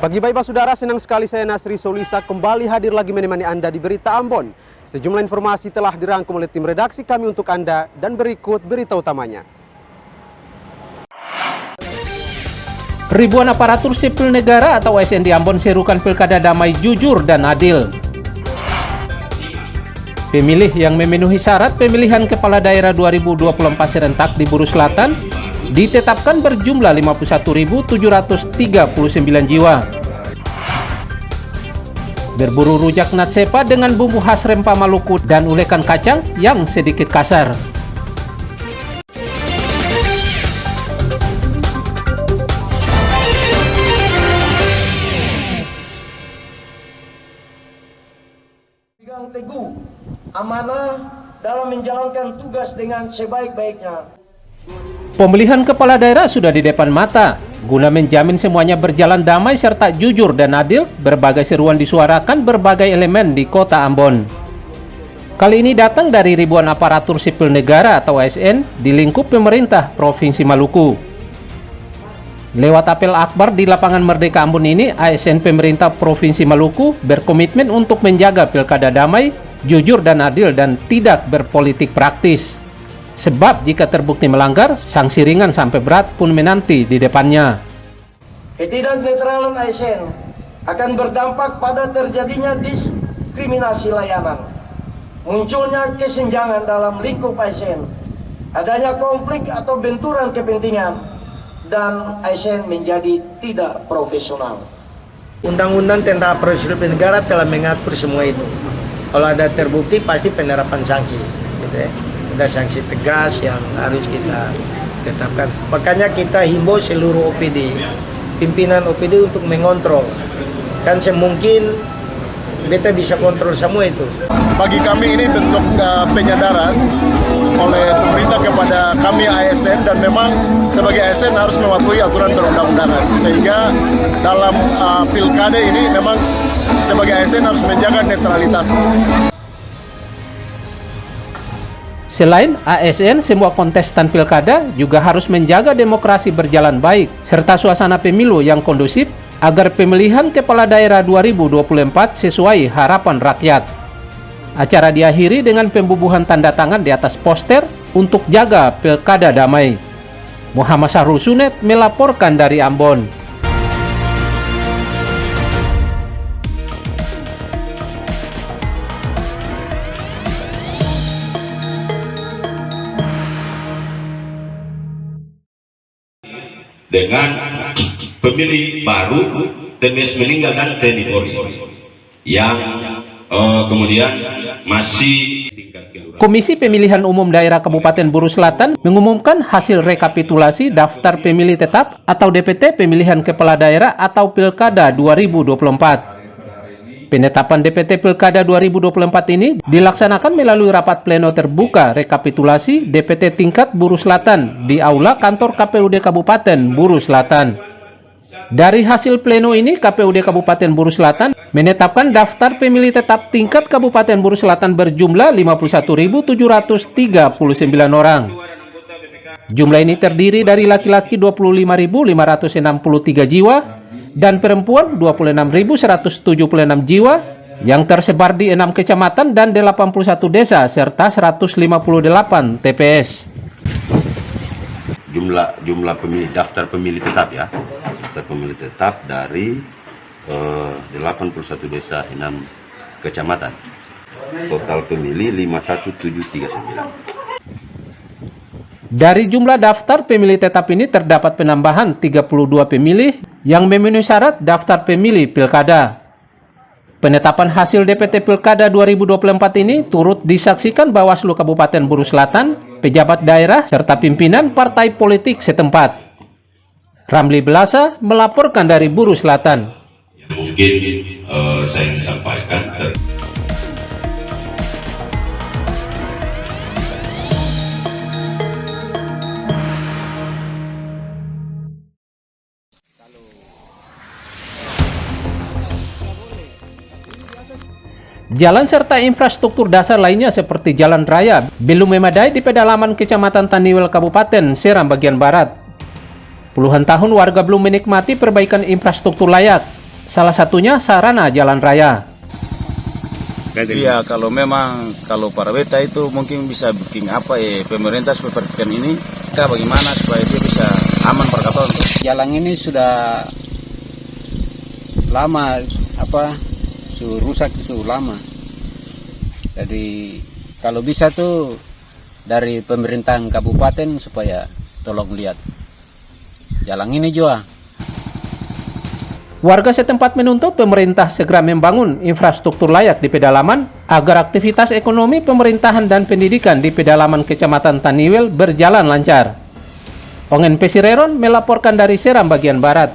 Pagi baik Pak Saudara, senang sekali saya Nasri Solisa kembali hadir lagi menemani Anda di Berita Ambon. Sejumlah informasi telah dirangkum oleh tim redaksi kami untuk Anda dan berikut berita utamanya. Ribuan aparatur sipil negara atau ASN di Ambon serukan pilkada damai, jujur, dan adil. Pemilih yang memenuhi syarat pemilihan kepala daerah 2024 serentak di Buru Selatan ditetapkan berjumlah 51.739 jiwa. Berburu rujak natsepa dengan bumbu khas rempah Maluku dan ulekan kacang yang sedikit kasar. Pegang teguh amanah dalam menjalankan tugas dengan sebaik-baiknya. Pemilihan kepala daerah sudah di depan mata. Guna menjamin semuanya berjalan damai serta jujur dan adil, berbagai seruan disuarakan berbagai elemen di kota Ambon. Kali ini datang dari ribuan aparatur sipil negara atau ASN di lingkup pemerintah Provinsi Maluku. Lewat apel akbar di lapangan Merdeka Ambon ini, ASN pemerintah Provinsi Maluku berkomitmen untuk menjaga pilkada damai, jujur dan adil dan tidak berpolitik praktis. Sebab jika terbukti melanggar, sanksi ringan sampai berat pun menanti di depannya. Ketidaknetralan ASN akan berdampak pada terjadinya diskriminasi layanan, munculnya kesenjangan dalam lingkup ASN, adanya konflik atau benturan kepentingan, dan ASN menjadi tidak profesional. Undang-undang tentang aparatur sipil negara telah mengatur semua itu. Kalau ada terbukti pasti penerapan sanksi, gitu ya. Ada sanksi tegas yang harus kita tetapkan. Makanya kita himbau seluruh OPD, pimpinan OPD untuk mengontrol. Kan semungkin kita bisa kontrol semua itu. Bagi kami ini bentuk penyadaran oleh pemerintah kepada kami ASN, dan memang sebagai ASN harus mematuhi aturan perundang-undangan. Sehingga dalam pilkada ini memang sebagai ASN harus menjaga netralitas. Selain ASN, semua kontestan pilkada juga harus menjaga demokrasi berjalan baik, serta suasana pemilu yang kondusif agar pemilihan kepala daerah 2024 sesuai harapan rakyat. Acara diakhiri dengan pembubuhan tanda tangan di atas poster untuk jaga pilkada damai. Muhammad Syahrul Sunet melaporkan dari Ambon. Dengan pemilih baru tenis meninggalkan TNI Polri yang kemudian masih Komisi Pemilihan Umum Daerah Kabupaten Buru Selatan mengumumkan hasil rekapitulasi daftar pemilih tetap atau DPT pemilihan kepala daerah atau Pilkada 2024. Penetapan DPT Pilkada 2024 ini dilaksanakan melalui rapat pleno terbuka rekapitulasi DPT tingkat Buru Selatan di Aula Kantor KPUD Kabupaten Buru Selatan. Dari hasil pleno ini, KPUD Kabupaten Buru Selatan menetapkan daftar pemilih tetap tingkat Kabupaten Buru Selatan berjumlah 51.739 orang. Jumlah ini terdiri dari laki-laki 25.563 jiwa, dan perempuan 26.176 jiwa yang tersebar di 6 kecamatan dan 81 desa serta 158 TPS. Jumlah pemilih daftar pemilih tetap ya. Daftar pemilih tetap dari 81 desa 6 kecamatan. Total pemilih 51739. Dari jumlah daftar pemilih tetap ini terdapat penambahan 32 pemilih yang memenuhi syarat daftar pemilih pilkada. Penetapan hasil DPT Pilkada 2024 ini turut disaksikan Bawaslu Kabupaten Buru Selatan, pejabat daerah, serta pimpinan partai politik setempat. Ramli Belasa melaporkan dari Buru Selatan. Mungkin saya ingin sampaikan. Jalan serta infrastruktur dasar lainnya seperti jalan raya belum memadai di pedalaman Kecamatan Taniwel Kabupaten Seram bagian barat. Puluhan tahun warga belum menikmati perbaikan infrastruktur layak. salah satunya sarana jalan raya. Iya, kalau memang kalau para beta itu mungkin bisa bikin apa pemerintah seperti ini, kita bagaimana supaya itu bisa aman perkataan. Jalan ini sudah lama rusak lama. Jadi kalau bisa tuh dari pemerintahan kabupaten supaya tolong lihat jalan ini juga. Warga setempat menuntut pemerintah segera membangun infrastruktur layak di pedalaman agar aktivitas ekonomi pemerintahan dan pendidikan di pedalaman Kecamatan Taniwil berjalan lancar. Ongen Pesireron melaporkan dari Seram bagian barat.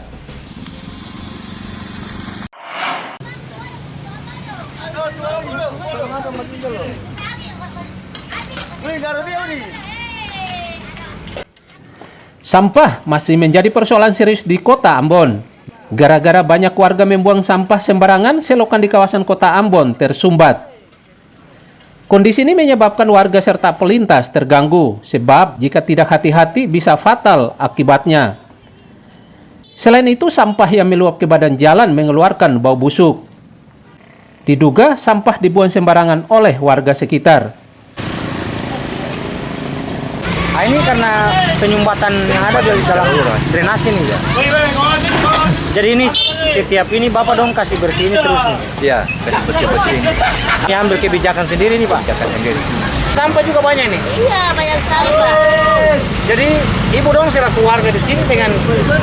Sampah masih menjadi persoalan serius di kota Ambon. Gara-gara banyak warga membuang sampah sembarangan, selokan di kawasan kota Ambon tersumbat. Kondisi ini menyebabkan warga serta pelintas terganggu, sebab jika tidak hati-hati bisa fatal akibatnya. Selain itu, sampah yang meluap ke badan jalan mengeluarkan bau busuk. Diduga sampah dibuang sembarangan oleh warga sekitar. Ini karena penyumbatan yang ada di dalam drainase ini ya. Jadi ini setiap ini Bapak dong kasih bersih ini terus nih. Iya, kasih bersih ini. Ini ambil kebijakan sendiri nih Pak. Kebijakan sendiri. Sampah juga banyak nih. Iya, banyak sekali Pak. Jadi Ibu dong selaku warga di sini dengan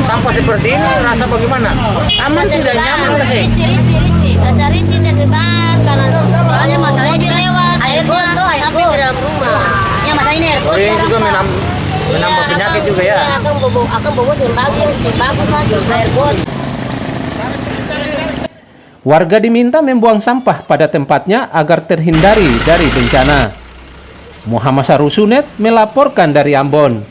sampah seperti ini rasa bagaimana? Aman tidak nyaman nggak sih? Risi. Rasa risi terbebas karena soalnya masalahnya dilewat. Airnya sampai ke dalam rumah. Ya masalah ini air kotor. Ini juga menambah penyakit juga ya. Akan bawa bagus lagi air kotor. Warga diminta membuang sampah pada tempatnya agar terhindari dari bencana. Muhammad Sarusunet melaporkan dari Ambon.